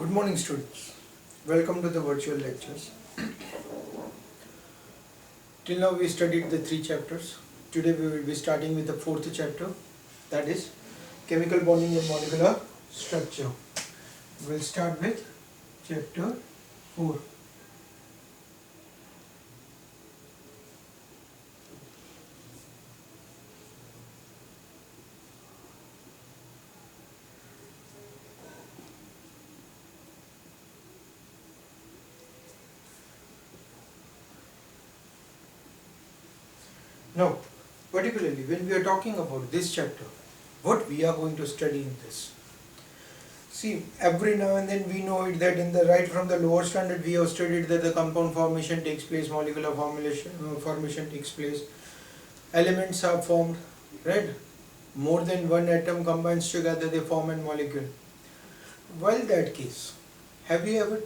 Good morning, students. Welcome to the virtual lectures. Till now we studied the 3 chapters. Today we will be starting with the 4th chapter, that is chemical bonding and molecular structure. We'll start with chapter 4. Now, particularly when we are talking about this chapter, what we are going to study in this. See, every now and then we know it that in the right from the lower standard we have studied that the compound formation takes place, molecular formation takes place, elements are formed, right? More than one atom combines together, they form a molecule. While that case, have you ever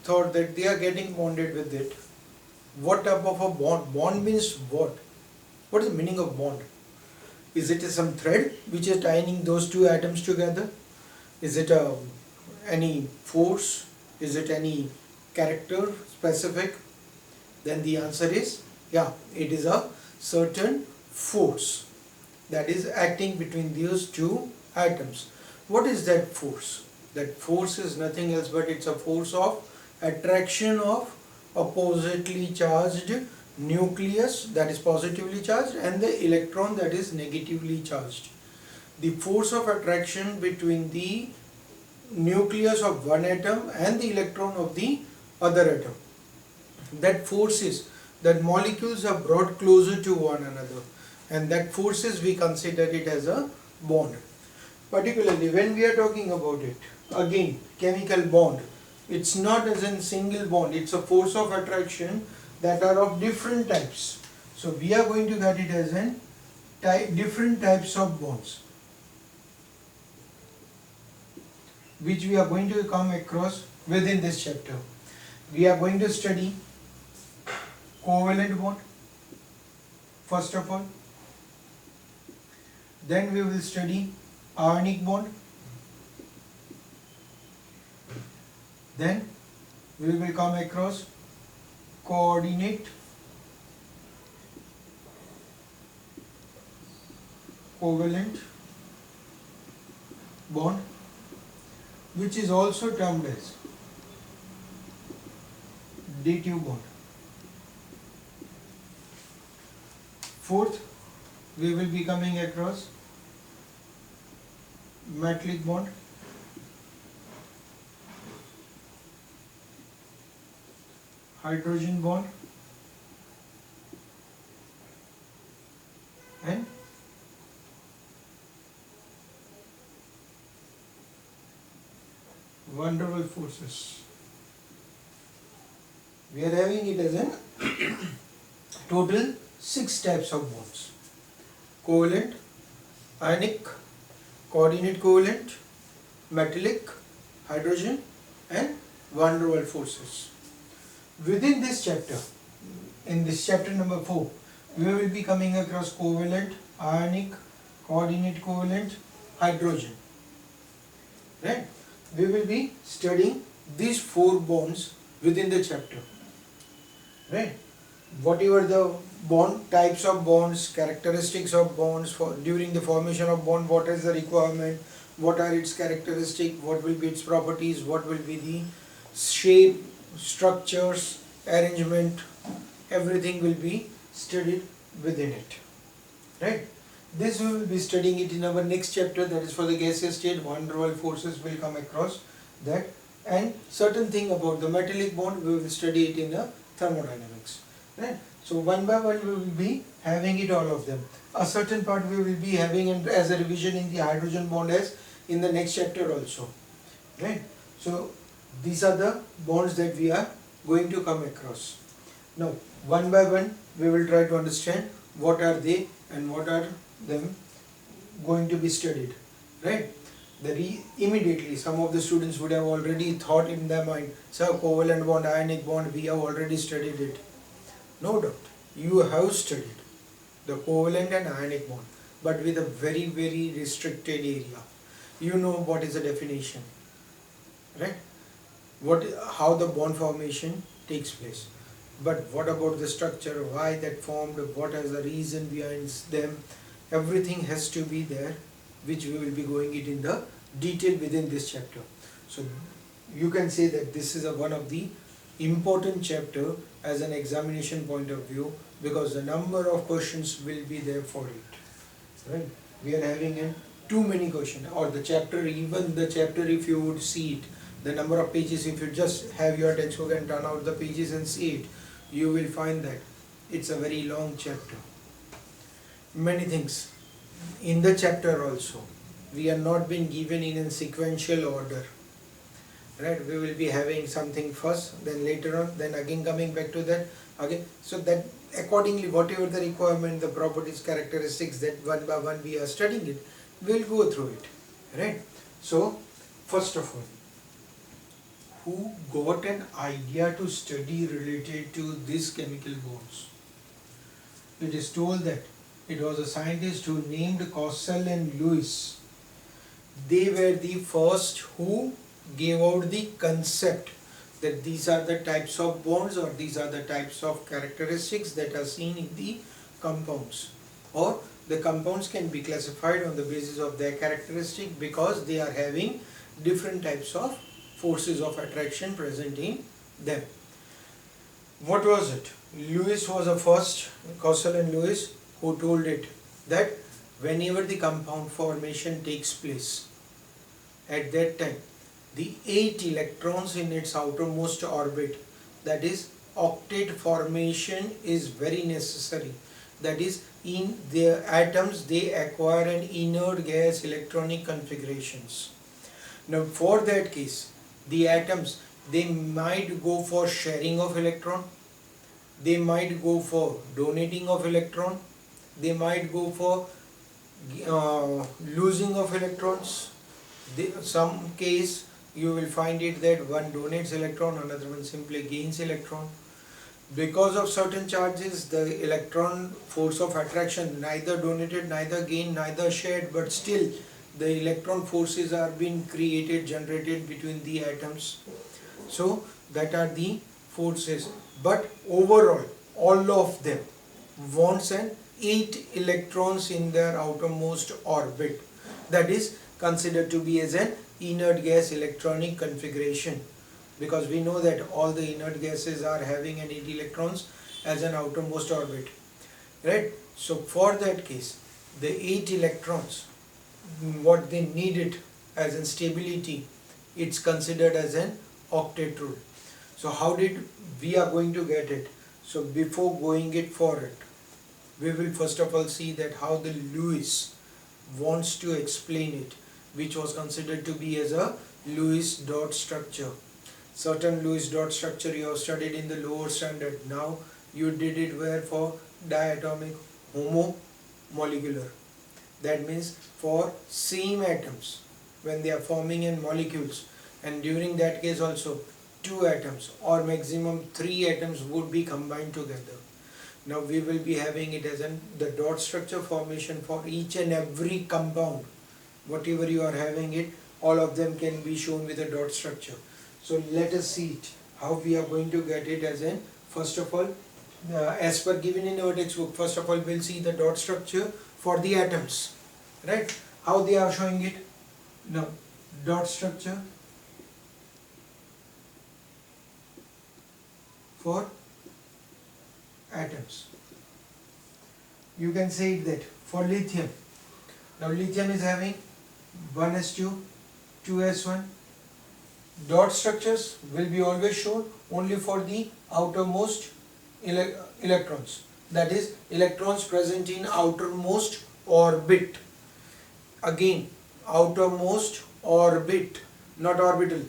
thought that they are getting bonded with it? What type of a bond? Bond means what? What is the meaning of bond? Is it some thread which is tying those two atoms together? Is it any force? Is it any character specific? Then the answer is, yeah, it is a certain force that is acting between these two atoms. What is that force? That force is nothing else but it's a force of attraction of oppositely charged nucleus that is positively charged and the electron that is negatively charged. The force of attraction between the nucleus of one atom and the electron of the other atom. That force is that molecules are brought closer to one another, and that forces we consider it as a bond. Particularly when we are talking about it, again chemical bond, it's not as in single bond, it's a force of attraction that are of different types. So we are going to get it as in different types of bonds, which we are going to come across within this chapter. We are going to study covalent bond first of all. Then we will study ionic bond. Then we will come across coordinate covalent bond, which is also termed as dative bond. Fourth, we will be coming across metallic bond, hydrogen bond, and van der Waals forces. We are having it as an total 6 types of bonds: covalent, ionic, coordinate covalent, metallic, hydrogen, and van der Waals forces. Within this chapter, in this chapter number 4, we will be coming across covalent, ionic, coordinate covalent, hydrogen. Right? We will be studying these 4 bonds within the chapter. Right? Whatever the bond, types of bonds, characteristics of bonds, during the formation of bond, what is the requirement, what are its characteristics, what will be its properties, what will be the shape, structures, arrangement, everything will be studied within it. Right? This we will be studying it in our next chapter, that is for the gaseous state. Van der Waals forces will come across that, and certain thing about the metallic bond we will study it in the thermodynamics. Right? So one by one we will be having it, all of them. A certain part we will be having as a revision in the hydrogen bond as in the next chapter also. Right? So these are the bonds that we are going to come across. Now one by one we will try to understand what are they and what are them going to be studied. Right? Immediately some of the students would have already thought in their mind, so covalent bond, ionic bond, we have already studied it. No doubt, you have studied the covalent and ionic bond, but with a very, very restricted area. You know what is the definition, right? how the bond formation takes place. But what about the structure, why that formed, what is the reason behind them, everything has to be there, which we will be going it in the detail within this chapter. So you can say that this is one of the important chapter as an examination point of view, because the number of questions will be there for it, right? We are having too many questions, or the chapter, even the chapter, if you would see it, the number of pages, if you just have your textbook and turn out the pages and see it, you will find that it's a very long chapter. Many things in the chapter also, we are not been given in a sequential order, right? We will be having something first, then later on, then again coming back to that again, so that accordingly whatever the requirement, the properties, characteristics, that one by one we are studying it, we will go through it, right? So first of all, who got an idea to study related to these chemical bonds? It is told that it was a scientist who named Cossel and Lewis. They were the first who gave out the concept that these are the types of bonds, or these are the types of characteristics that are seen in the compounds, or the compounds can be classified on the basis of their characteristic, because they are having different types of forces of attraction present in them. What was it? Lewis was the first, Cossel and Lewis, who told it that whenever the compound formation takes place, at that time the 8 electrons in its outermost orbit, that is octet formation, is very necessary. That is, in the atoms they acquire an inert gas electronic configurations. Now for that case, the atoms, they might go for sharing of electron, they might go for donating of electron, they might go for losing of electrons. Some case you will find it that one donates electron, another one simply gains electron. Because of certain charges, the electron force of attraction neither donated, neither gained, neither shared, but still the electron forces are being created, generated between the atoms. So that are the forces. But overall, all of them wants an 8 electrons in their outermost orbit. That is considered to be as an inert gas electronic configuration, because we know that all the inert gases are having an 8 electrons as an outermost orbit, right? So for that case, the 8 electrons, what they needed as in stability, it's considered as an octet rule. So how did we are going to get it? So before going it for it, we will first of all see that how the Lewis wants to explain it, which was considered to be as a Lewis dot structure. Certain Lewis dot structure you have studied in the lower standard. Now you did it where? For diatomic homomolecular. That means for same atoms when they are forming in molecules, and during that case also 2 atoms or maximum 3 atoms would be combined together. Now we will be having it as the dot structure formation for each and every compound. Whatever you are having it, all of them can be shown with a dot structure. So let us see it, how we are going to get it as in, first of all, as per given in our textbook, first of all we'll see the dot structure for the atoms, right? How they are showing it? Now, dot structure for atoms. You can say it that for lithium. Now lithium is having 1s2, 2s1. Dot structures will be always shown only for the outermost electrons. That is, electrons present in outermost orbit. Again, outermost orbit, not orbital,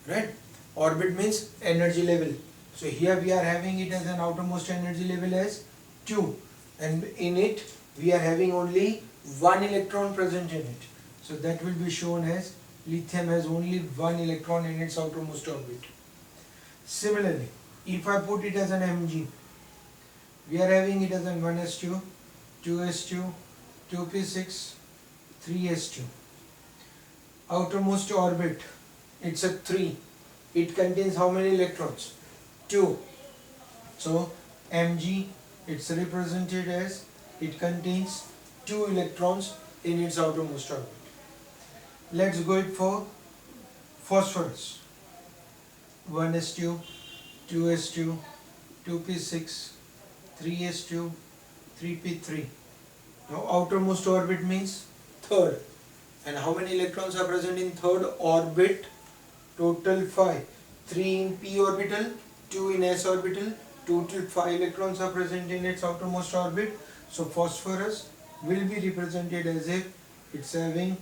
right? Orbit means energy level. So here we are having it as an outermost energy level as 2, and in it we are having only 1 electron present in it. So that will be shown as lithium has only 1 electron in its outermost orbit. Similarly, if I put it as an Mg, we are having it as an 1s2, 2s2, 2p6, 3s2. Outermost orbit, it's a 3. it contains how many electrons? 2. So Mg, it's represented as it contains 2 electrons in its outermost orbit. Let's go it for phosphorus. 1s2, 2s2, 2p6, 3s2, 3p3. Now outermost orbit means third. And how many electrons are present in third orbit? Total 5. 3 in p orbital, 2 in s orbital. Total 5 electrons are present in its outermost orbit. So phosphorus will be represented as if it's having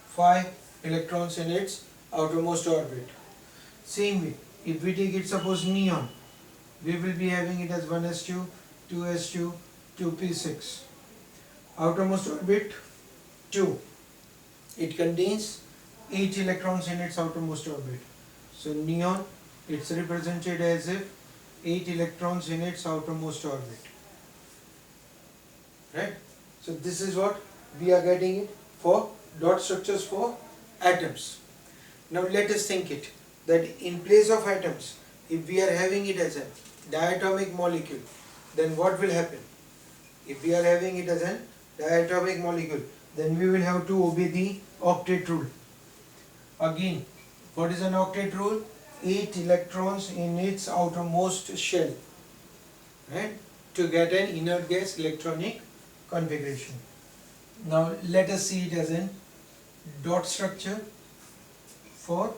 5 electrons in its outermost orbit. Same way, if we take it suppose neon, we will be having it as 1s2, 2s2, 2p6. Outermost orbit 2. It contains 8 electrons in its outermost orbit. So neon, it's represented as if 8 electrons in its outermost orbit. Right? So this is what we are getting it for dot structures for atoms. Now let us think it, that in place of atoms, if we are having it as a diatomic molecule, then what will happen? If we are having it as a diatomic molecule, then we will have to obey the octet rule. Again, what is an octet rule? 8 electrons in its outermost shell, right, to get an inert gas electronic configuration. Now let us see it as a dot structure for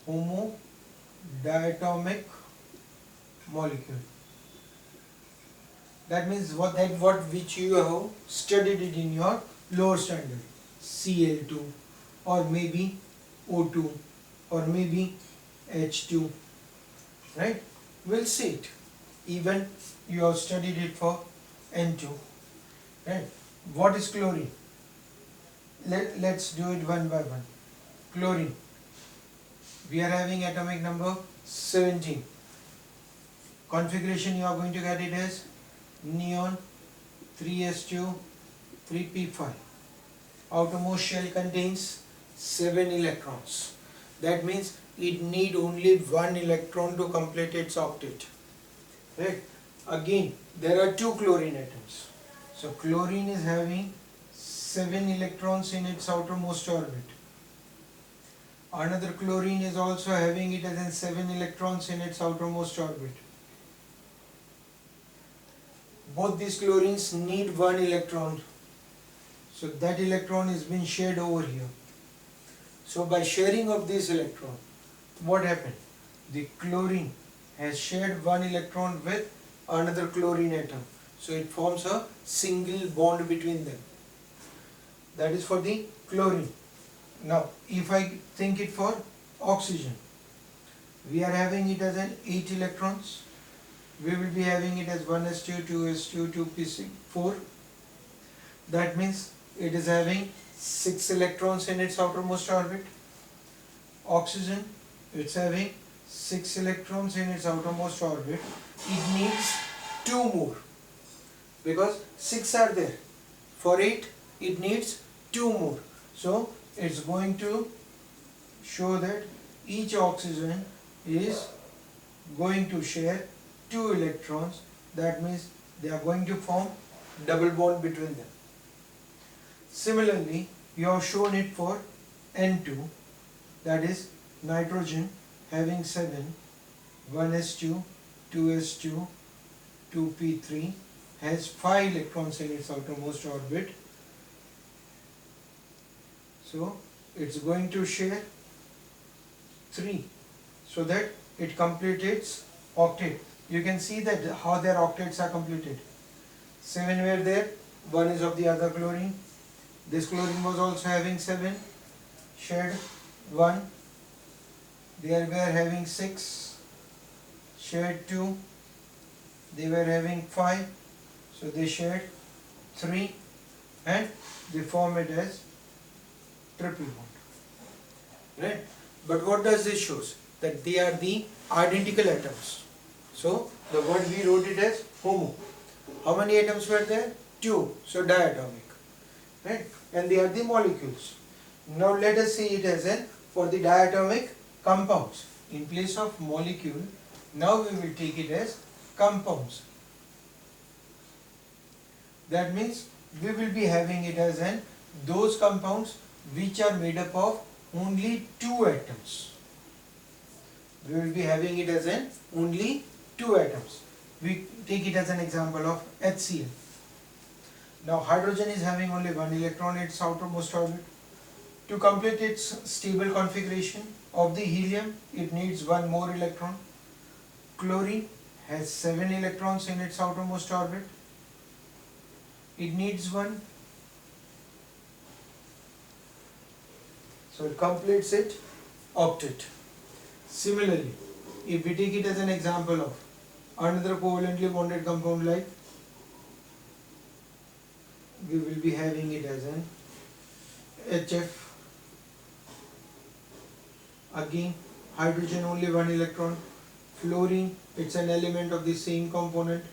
homodiatomic molecule. That means what which you have studied it in your lower standard, Cl2 or maybe O2 or maybe H2, right? We'll see it. Even you have studied it for N2, right? What is chlorine? Let's do it one by one. Chlorine, we are having atomic number 17. Configuration you are going to get it as neon 3s2 3p5. Outermost shell contains 7 electrons. That means it need only 1 electron to complete its octet. Right? Again, there are 2 chlorine atoms. So chlorine is having 7 electrons in its outermost orbit. Another chlorine is also having it as in 7 electrons in its outermost orbit. Both these chlorines need 1 electron. So that electron is being shared over here. So by sharing of this electron, what happened? The chlorine has shared 1 electron with another chlorine atom. So it forms a single bond between them. That is for the chlorine. Now if I think it for oxygen, we are having it as an 8 electrons. We will be having it as 1s2, 2s2, 2p4. That means it is having 6 electrons in its outermost orbit. Oxygen, it's having 6 electrons in its outermost orbit. It needs 2 more because 6 are there. For 8, it needs 2 more. So it's going to show that each oxygen is going to share 2 electrons. That means they are going to form double bond between them. Similarly, you have shown it for N2, that is nitrogen having 7, 1s2, 2s2, 2p3, has 5 electrons in its outermost orbit. So it's going to share 3 so that it completes its octet. You can see that how their octets are completed. 7 were there, 1 is of the other chlorine. This chlorine was also having 7, shared 1. They were having 6, shared 2. They were having 5, so they shared 3, and they form it as triple bond. Right? But what does this shows? That they are the identical atoms. So the word we wrote it as homo. How many atoms were there? 2. So diatomic. Right? And they are the molecules. Now let us see it as an for the diatomic compounds. In place of molecule, now we will take it as compounds. That means we will be having it as those compounds which are made up of only two atoms. We will be having it as only two atoms. We take it as an example of HCl. Now hydrogen is having only one electron in its outermost orbit. To complete its stable configuration of the helium, it needs one more electron. Chlorine has 7 electrons in its outermost orbit. It needs one. So it completes its octet. Similarly, if we take it as an example of another covalently bonded compound, like we will be having it as an HF. Again, hydrogen only one electron. Fluorine, it's an element of the same component.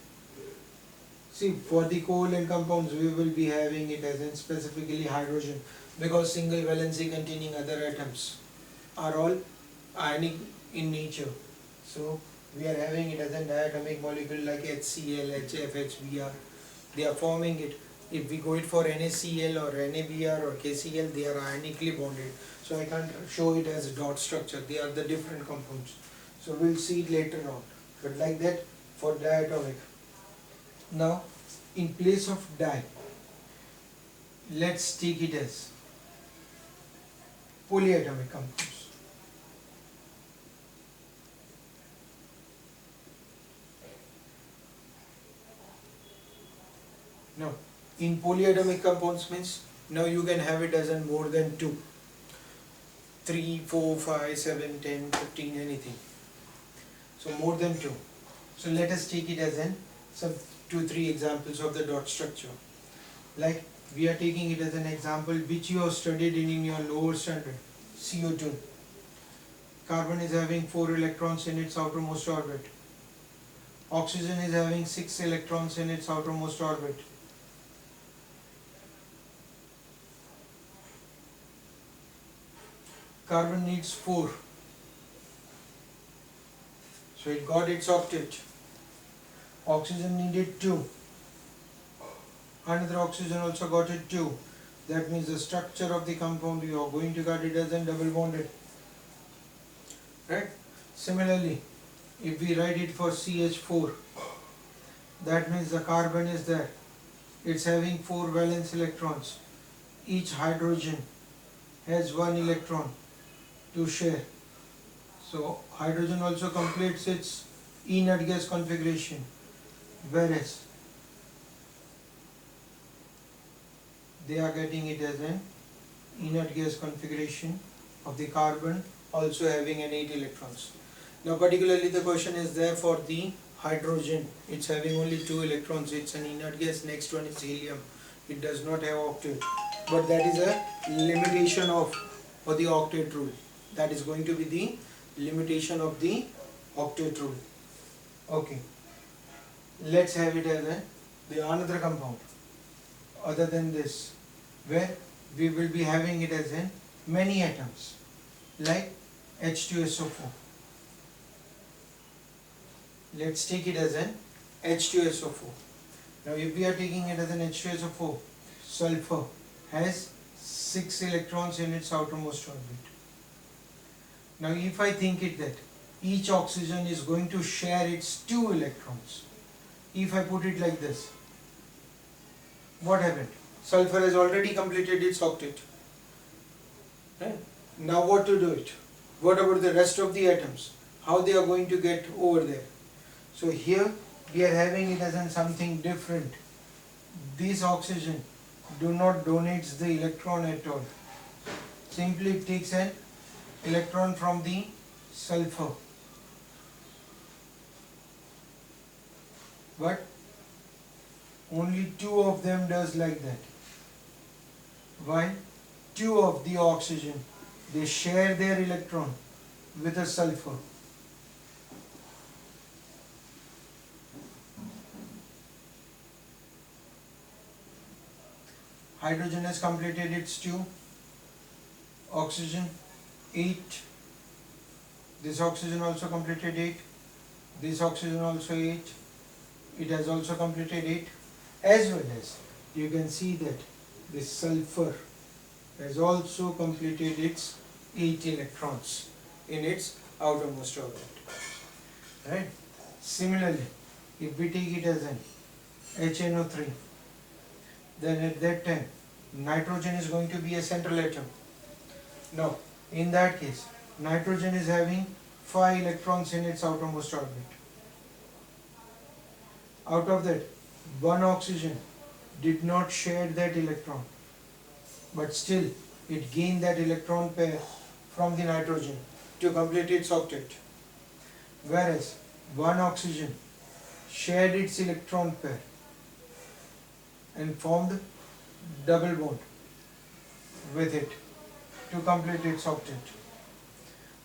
See, for the covalent compounds, we will be having it as in specifically hydrogen, because single valency containing other atoms are all ionic in nature. So we are having it as a diatomic molecule like HCl, HF, HBr. They are forming it. If we go it for NaCl or NaBr or KCl, they are ionically bonded. So I can't show it as a dot structure. They are the different compounds. So we'll see it later on. But like that for diatomic. Now, in place of di, let's take it as polyatomic compounds. Now, in polyatomic compounds means now you can have it as in more than 2, 3, 4, 5, 7, 10, 15, anything. So more than 2. So let us take it as in some 2-3 examples of the dot structure. Like we are taking it as an example which you have studied in your lower standard, CO2. Carbon is having 4 electrons in its outermost orbit. Oxygen is having 6 electrons in its outermost orbit. Carbon needs 4. So it got its octet. Oxygen needed 2. Another oxygen also got it 2. That means the structure of the compound you are going to get it as a double bonded. Right? Similarly, if we write it for CH4, that means the carbon is there. It's having 4 valence electrons. Each hydrogen has 1 electron to share. So hydrogen also completes its inert gas configuration, whereas they are getting it as an inert gas configuration of the carbon also having an 8 electrons. Now particularly the question is there for the hydrogen. It's having only 2 electrons. It's an inert gas. Next one is helium. It does not have octet. But that is a limitation of for the octet rule. That is going to be the limitation of the octet rule. Okay. Let's have it as the another compound other than this, where we will be having it as in many atoms, like H2SO4. Let's take it as an H2SO4. Now if we are taking it as an H2SO4, sulfur has 6 electrons in its outermost orbit. Now if I think it that each oxygen is going to share its 2 electrons, if I put it like this, what happened? Sulfur has already completed its octet. Right? Now what to do it? What about the rest of the atoms? How they are going to get over there? So here we are having it as in something different. This oxygen do not donates the electron at all. Simply it takes an electron from the sulfur. But only 2 of them does like that. While 2 of the oxygen, they share their electron with a sulfur. Hydrogen has completed its 2, oxygen 8. This oxygen also completed 8. This oxygen also 8. It has also completed 8. As well as you can see that this sulfur has also completed its 8 electrons in its outermost orbit. Right? Similarly, if we take it as an HNO3, then at that time nitrogen is going to be a central atom. Now, in that case, nitrogen is having 5 electrons in its outermost orbit. Out of that, one oxygen did not share that electron, but still it gained that electron pair from the nitrogen to complete its octet. Whereas one oxygen shared its electron pair and formed double bond with it to complete its octet,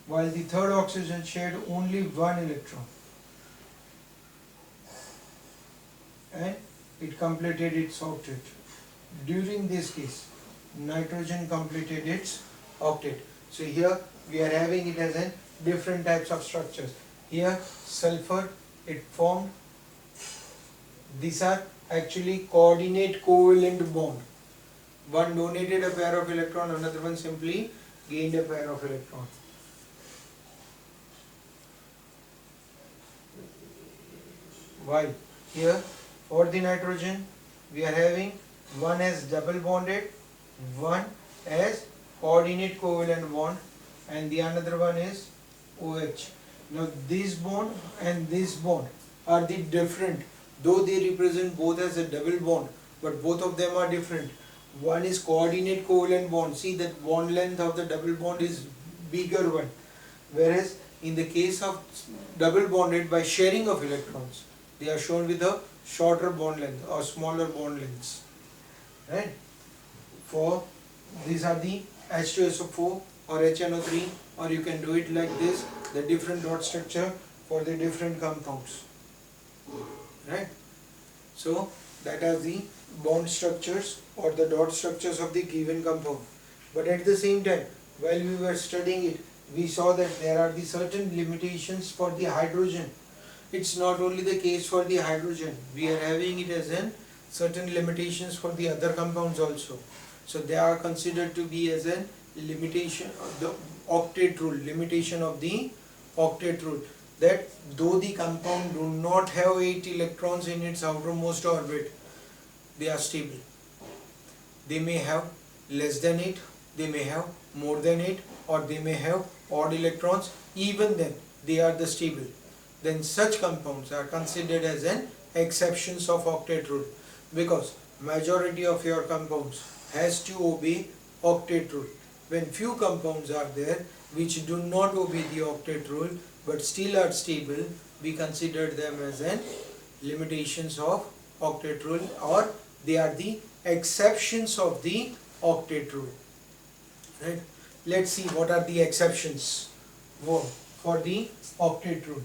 while the third oxygen shared only one electron and it completed its octet. During this case, nitrogen completed its octet. So here we are having it as in different types of structures. Here sulfur, it formed, these are actually coordinate covalent bond. One donated a pair of electron, another one simply gained a pair of electron. While here for the nitrogen we are having one as double bonded, one as coordinate covalent bond, and the another one is OH. Now this bond and this bond are the different, though they represent both as a double bond, but both of them are different. One is coordinate covalent bond. See that bond length of the double bond is bigger one, whereas in the case of double bonded by sharing of electrons, they are shown with a shorter bond length or smaller bond lengths. Right? For these are the H2SO4 or HNO3, or you can do it like this, the different dot structure for the different compounds. Right? So that are the bond structures or the dot structures of the given compound. But at the same time, while we were studying it, we saw that there are the certain limitations for the hydrogen. It's not only the case for the hydrogen, we are having it as in certain limitations for the other compounds also. So they are considered to be as a limitation of the octet rule, limitation of the octet rule, that though the compound do not have 8 electrons in its outermost orbit, they are stable. They may have less than 8, they may have more than 8, or they may have odd electrons. Even then they are the stable. Then such compounds are considered as an exceptions of octet rule, because majority of your compounds has to obey octet rule. When few compounds are there which do not obey the octet rule but still are stable, we consider them as an limitations of octet rule, or they are the exceptions of the octet rule. Right? Let's see what are the exceptions for the octet rule.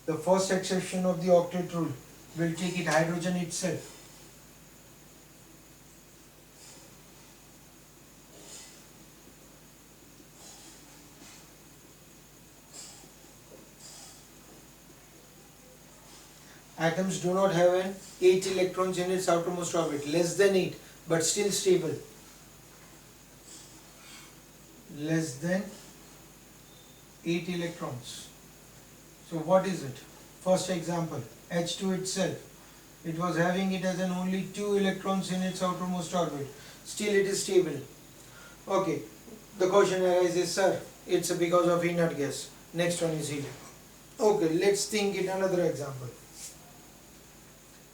The first exception of the octet rule, will take it hydrogen itself. Atoms do not have an 8 electrons in its outermost orbit, less than 8, but still stable. Less than 8 electrons. So what is it? First example, H2 itself. It was having it as an only 2 electrons in its outermost orbit. Still it is stable. Okay, the question arises, sir, it's because of inert gas. Next one is helium. Okay, let's think it another example.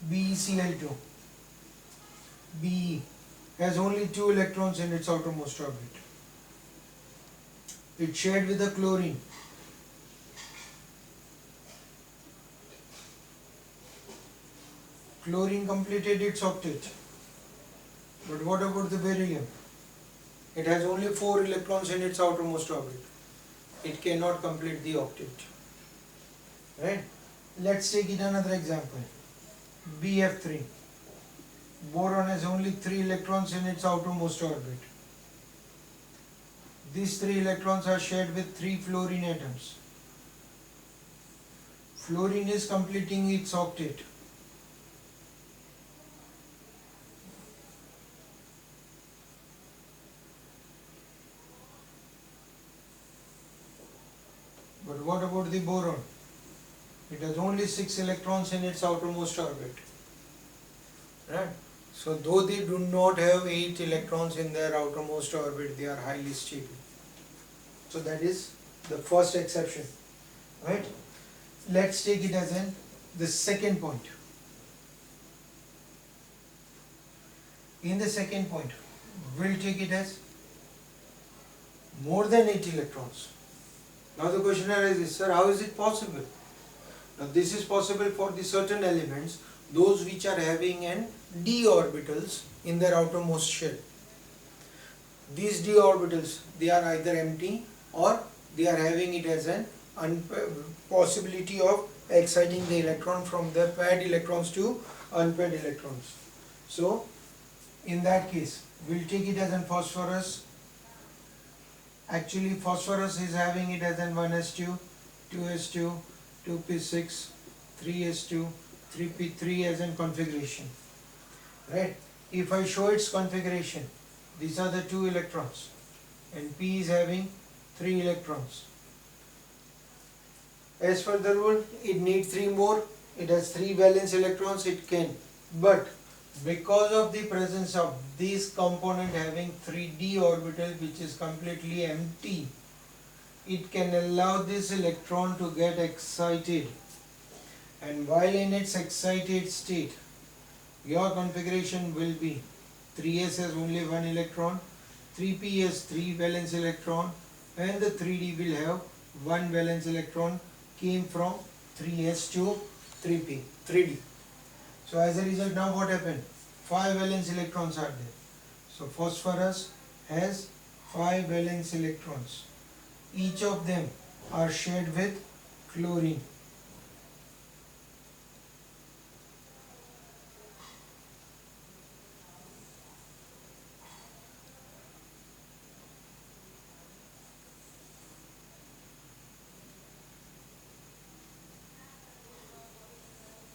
BeCl2. Be has only 2 electrons in its outermost orbit. It shared with the chlorine. Chlorine completed its octet. But what about the beryllium? It has only 4 electrons in its outermost orbit. It cannot complete the octet. Right? Let's take it another example. BF3. Boron has only 3 electrons in its outermost orbit. These 3 electrons are shared with 3 fluorine atoms. Fluorine is completing its octet. But what about the boron? It has only 6 electrons in its outermost orbit. Right? So though they do not have 8 electrons in their outermost orbit, they are highly stable. So that is the first exception. Right? Let's take it as the second point. In the second point, we'll take it as more than 8 electrons. Now the question arises, sir, how is it possible? Now this is possible for the certain elements, those which are having an d orbitals in their outermost shell. These d orbitals, they are either empty or they are having it as an possibility of exciting the electron from the paired electrons to unpaired electrons. So in that case, we'll take it as an phosphorus. Actually phosphorus is having it as an 1s2, 2s2, 2p6, 3s2, 3p3 as in configuration. Right? If I show its configuration, these are the 2 electrons and p is having 3 electrons. As per the rule, it needs 3 more. It has 3 valence electrons, it can. But because of the presence of this component having 3d orbital which is completely empty, it can allow this electron to get excited. And while in its excited state, your configuration will be 3s has only 1 electron, 3p has 3 valence electron, and the 3d will have 1 valence electron came from 3s to 3d. So as a result, now what happened? 5 valence electrons are there. So phosphorus has 5 valence electrons. Each of them are shared with chlorine.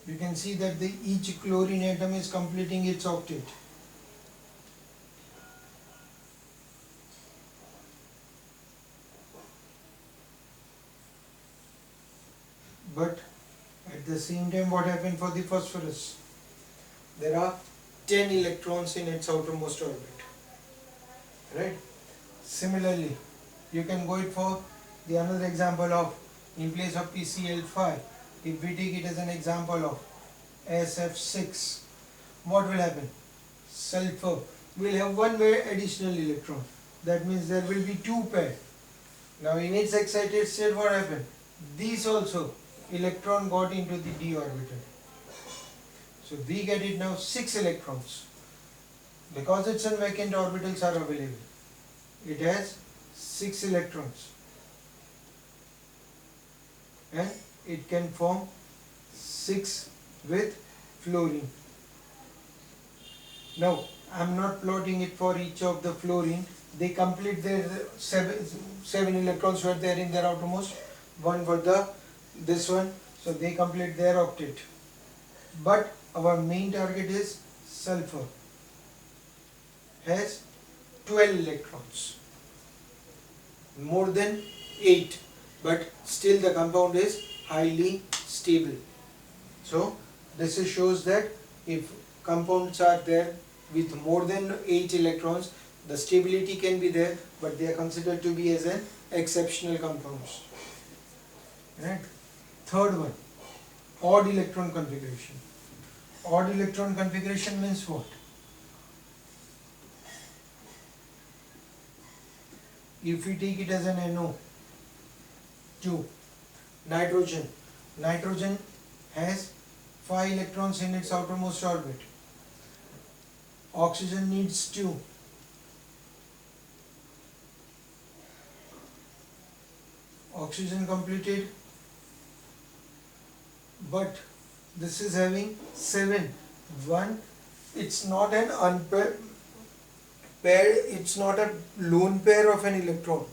You can see that each chlorine atom is completing its octet. But at the same time, what happened for the phosphorus? There are 10 electrons in its outermost orbit. Right? Similarly, you can go it for the another example of, in place of PCl5, if we take it as an example of SF6, what will happen? Sulfur will have 1 additional electron. That means there will be 2 pairs. Now in its excited state, what happened? These also electron got into the d orbital. So we get it now 6 electrons. Because its vacant orbitals are available, it has 6 electrons. And it can form 6 with fluorine. Now I am not plotting it for each of the fluorine. They complete their 7 electrons were there in their outermost, 1 for this one, so they complete their octet. But our main target is sulfur, has 12 electrons, more than 8, but still the compound is highly stable. So this shows that if compounds are there with more than 8 electrons, the stability can be there, but they are considered to be as an exceptional compounds. Right? Third one, odd electron configuration. Odd electron configuration means what? If we take it as an NO2, nitrogen has 5 electrons in its outermost orbit. Oxygen needs 2. Oxygen completed, but this is having 7. 1, it's not an unpaired, Pair, it's not a lone pair of an electron.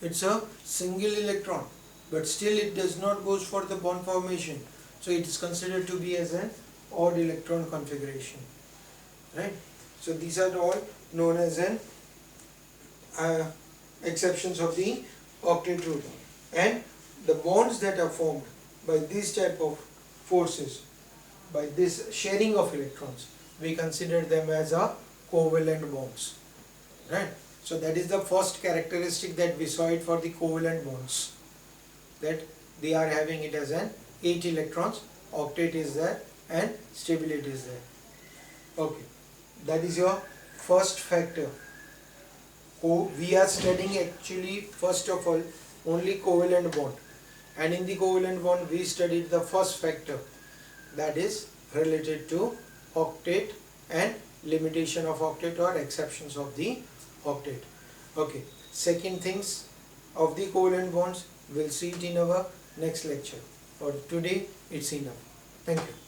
It's a single electron, but still it does not goes for the bond formation. So it is considered to be as an odd electron configuration, right? So these are all known as an exceptions of the octet rule. And the bonds that are formed by this type of forces, by this sharing of electrons, we consider them as a covalent bonds, right? So that is the first characteristic that we saw it for the covalent bonds, that they are having it as an 8 electrons, octet is there and stability is there. Okay, that is your first factor. We are studying actually first of all only covalent bond, and in the covalent bond we studied the first factor, that is related to octet and limitation of octet or exceptions of the octet. Okay, second things of the covalent bonds, we'll see it in our next lecture. For today it's enough. Thank you.